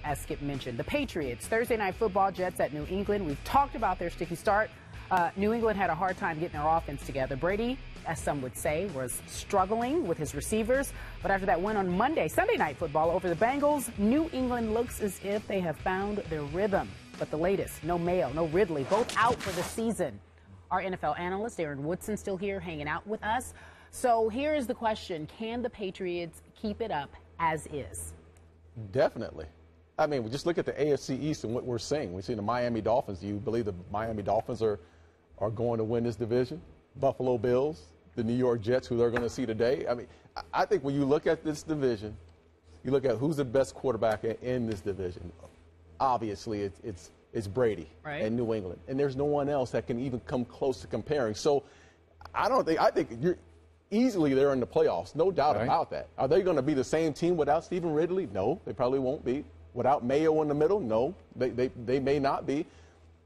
as Skip mentioned. The Patriots, Thursday Night Football, Jets at New England. We've talked about their sticky start. New England had a hard time getting their offense together. Brady, as some would say, was struggling with his receivers. But after that win on Monday, Sunday Night Football over the Bengals, New England looks as if they have found their rhythm. But the latest, no Mayo, no Ridley, both out for the season. Our NFL analyst, Aaron Woodson, still here hanging out with us. So here is the question. Can the Patriots keep it up as is? Definitely. I mean, we just look at the AFC East and what we're seeing. We've seen the Miami Dolphins. Do you believe the Miami Dolphins are going to win this division? Buffalo Bills, the New York Jets, who they're going to see today. I mean, I think when you look at this division, you look at who's the best quarterback in this division. Obviously, it's Brady and New England, and there's no one else that can even come close to comparing. So, I think you're easily they're in the playoffs, no doubt about that. Are they going to be the same team without Stephen Ridley? No, they probably won't be. Without Mayo in the middle? No, they may not be.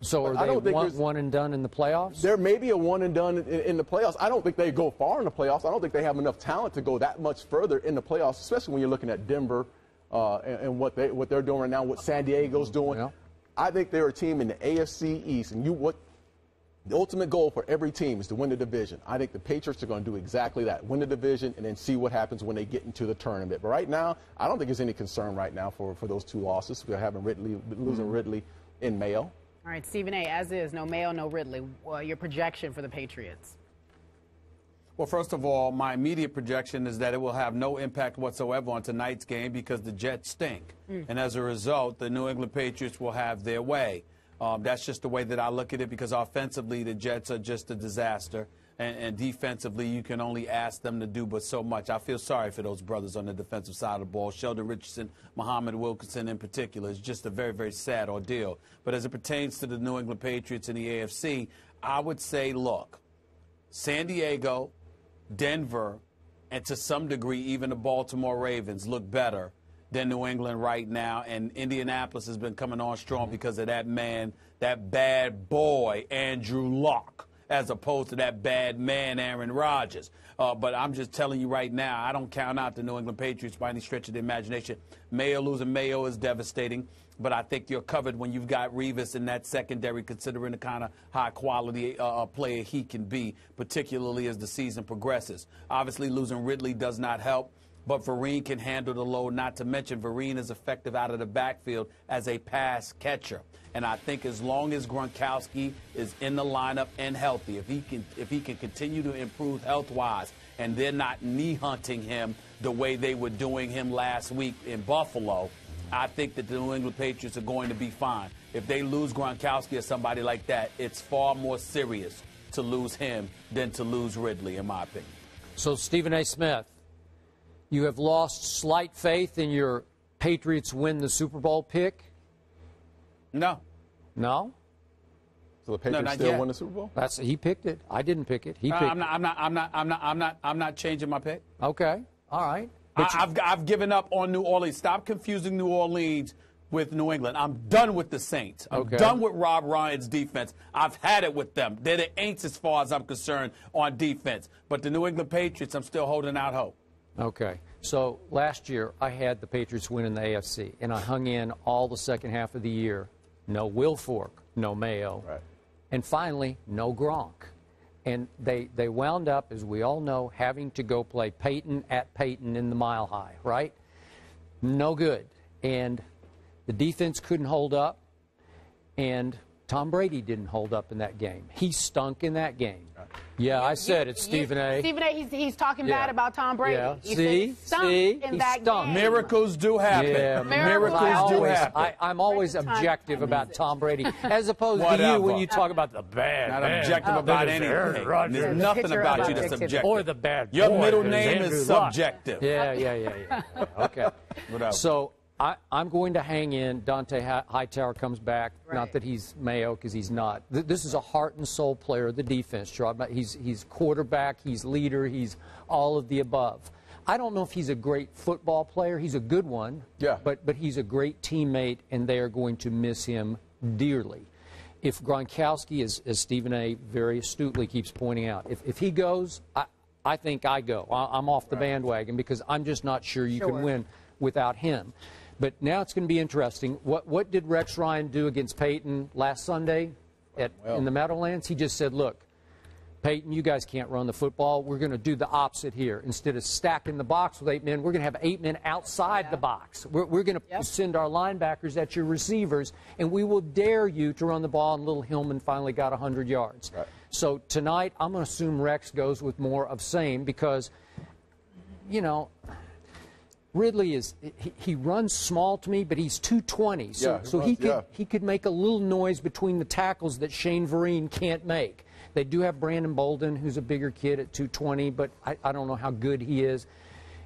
So are they one and done in the playoffs? There may be a one and done in the playoffs. I don't think they go far in the playoffs. I don't think they have enough talent to go that much further in the playoffs, especially when you're looking at Denver and what they're doing right now, what San Diego's doing. Yeah. I think they're a team in the AFC East, and the ultimate goal for every team is to win the division. I think the Patriots are going to do exactly that, win the division, and then see what happens when they get into the tournament. But right now, I don't think there's any concern right now for those two losses. We're having losing Ridley in Mayo. All right, Stephen A., as is, no Mayo, no Ridley. Your projection for the Patriots? Well, first of all, my immediate projection is that it will have no impact whatsoever on tonight's game because the Jets stink. And as a result, the New England Patriots will have their way. That's just the way that I look at it because offensively, the Jets are just a disaster. And defensively, you can only ask them to do but so much. I feel sorry for those brothers on the defensive side of the ball. Sheldon Richardson, Muhammad Wilkerson in particular. It's just a very, very sad ordeal. But as it pertains to the New England Patriots in the AFC, I would say, look, San Diego, Denver, and to some degree even the Baltimore Ravens look better than New England right now. And Indianapolis has been coming on strong because of that man, that bad boy, Andrew Luck, as opposed to that bad man, Aaron Rodgers. But I'm just telling you right now, I don't count out the New England Patriots by any stretch of the imagination. Losing Mayo is devastating, but I think you're covered when you've got Revis in that secondary, considering the kind of high-quality player he can be, particularly as the season progresses. Obviously, losing Ridley does not help. But Vereen can handle the load, not to mention Vereen is effective out of the backfield as a pass catcher. And I think as long as Gronkowski is in the lineup and healthy, if he can continue to improve health-wise and they're not knee-hunting him the way they were doing him last week in Buffalo, I think that the New England Patriots are going to be fine. If they lose Gronkowski or somebody like that, it's far more serious to lose him than to lose Ridley, in my opinion. So, Stephen A. Smith, you have lost slight faith in your Patriots win the Super Bowl pick? No. No? So the Patriots still won the Super Bowl? He picked it. I didn't pick it. He picked it. I'm not changing my pick. Okay. All right. I've given up on New Orleans. Stop confusing New Orleans with New England. I'm done with the Saints. I'm done with Rob Ryan's defense. I've had it with them. They're the Aints as far as I'm concerned on defense. But the New England Patriots, I'm still holding out hope. Okay. So last year I had the Patriots win in the AFC, and I hung in all the second half of the year. No Will Fork, no Mayo, and finally no Gronk. And they wound up, as we all know, having to go play Peyton at Peyton in the Mile High, right? No good. And the defense couldn't hold up, and Tom Brady didn't hold up in that game. He stunk in that game. Yeah, I said it, Stephen A. Stephen A., he's talking bad about Tom Brady. Yeah. He stunk in that game. Miracles do happen. Yeah, miracles do happen. I'm always objective about Tom Brady, as opposed to you when you talk about the bad Not man. objective about anything. There's nothing about you that's objective. Or the bad boy. Your middle name is subjective. Yeah. Okay. So I'm going to hang in. Dante Hightower comes back. Not that he's Mayo, because he's not. This is a heart and soul player of the defense, Gerard. He's quarterback, he's leader, he's all of the above. I don't know if he's a great football player. He's a good one. Yeah. But he's a great teammate, and they are going to miss him dearly. If Gronkowski, as Stephen A. very astutely keeps pointing out, if he goes, I think I go. I'm off the bandwagon because I'm just not sure you can win without him. But now it's going to be interesting. What did Rex Ryan do against Peyton last Sunday in the Meadowlands? He just said, look, Peyton, you guys can't run the football. We're going to do the opposite here. Instead of stacking the box with 8 men, we're going to have 8 men outside the box. We're going to send our linebackers at your receivers, and we will dare you to run the ball. And Little Hillman finally got 100 yards. Right. So tonight, I'm going to assume Rex goes with more of same because, you know, Ridley he runs small to me, but he's 220. So he could make a little noise between the tackles that Shane Vereen can't make. They do have Brandon Bolden, who's a bigger kid at 220, but I don't know how good he is.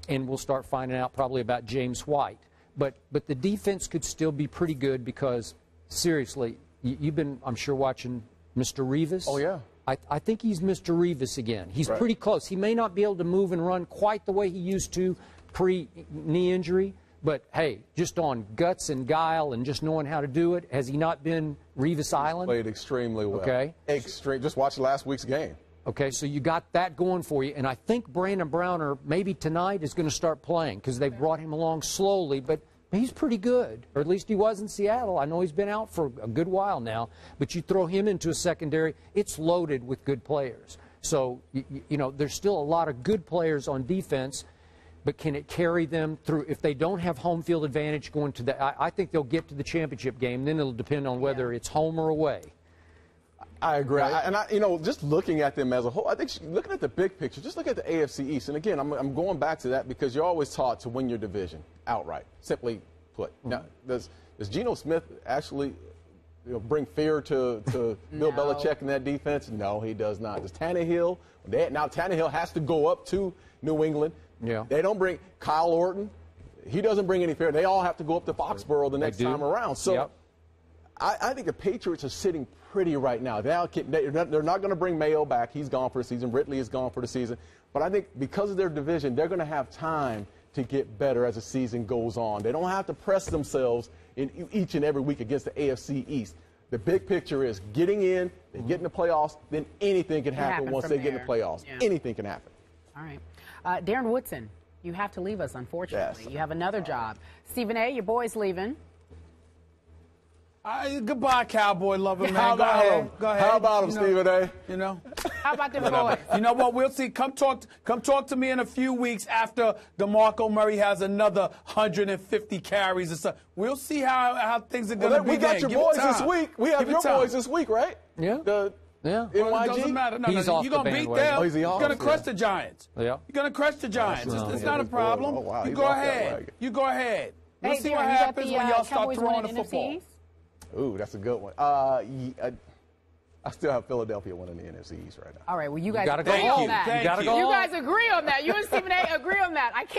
And we'll start finding out probably about James White. But the defense could still be pretty good because, seriously, you've been, I'm sure, watching Mr. Revis. Oh, yeah. I think he's Mr. Revis again. He's pretty close. He may not be able to move and run quite the way he used to pre-knee injury, but, hey, just on guts and guile and just knowing how to do it, has he not been Revis Island? Played extremely well. Okay. Just watch last week's game. Okay, so you got that going for you, and I think Brandon Browner maybe tonight is going to start playing because they've brought him along slowly, but he's pretty good, or at least he was in Seattle. I know he's been out for a good while now, but you throw him into a secondary, it's loaded with good players. So, you know, there's still a lot of good players on defense, but can it carry them through? If they don't have home field advantage going to the, I think they'll get to the championship game. Then it'll depend on whether it's home or away. I agree. And you know, just looking at them as a whole, I think looking at the big picture, just look at the AFC East. And again, I'm going back to that because you're always taught to win your division outright, simply put. Now, does Geno Smith actually bring fear to Bill Belichick in that defense? No, he does not. Does Tannehill? Now Tannehill has to go up to New England. Yeah. They don't bring Kyle Orton. He doesn't bring any fear. They all have to go up to Foxborough the next time around. So I think the Patriots are sitting pretty right now. They're not going to bring Mayo back. He's gone for the season. Ridley is gone for the season. But I think because of their division, they're going to have time to get better as the season goes on. They don't have to press themselves in each and every week against the AFC East. The big picture is getting in, they get in the playoffs, then anything can happen once they get in the playoffs. Yeah. Anything can happen. All right. Darren Woodson, you have to leave us, unfortunately. Yes. You have another job. Stephen A., your boy's leaving. Goodbye, cowboy lover, man. How about him? Go ahead. How about him, Stephen A.? You know. How about them boys? You know what? We'll see. Come talk to me in a few weeks after DeMarco Murray has another 150 carries or so. We'll see how things are going to be. We got your boys this week. We have your boys this week, right? Yeah. Well, it doesn't matter. No, he's off you're going to beat them. You're going to crush the Giants. Yeah. You're going to crush the Giants. It's not a problem. You go ahead. You go ahead. We'll see what happens when y'all start throwing the football. Ooh, that's a good one. I still have Philadelphia winning the NFC East right now. All right, well, you guys agree on that. You got to go. You guys agree on that. You and Stephen A. agree on that. I can't.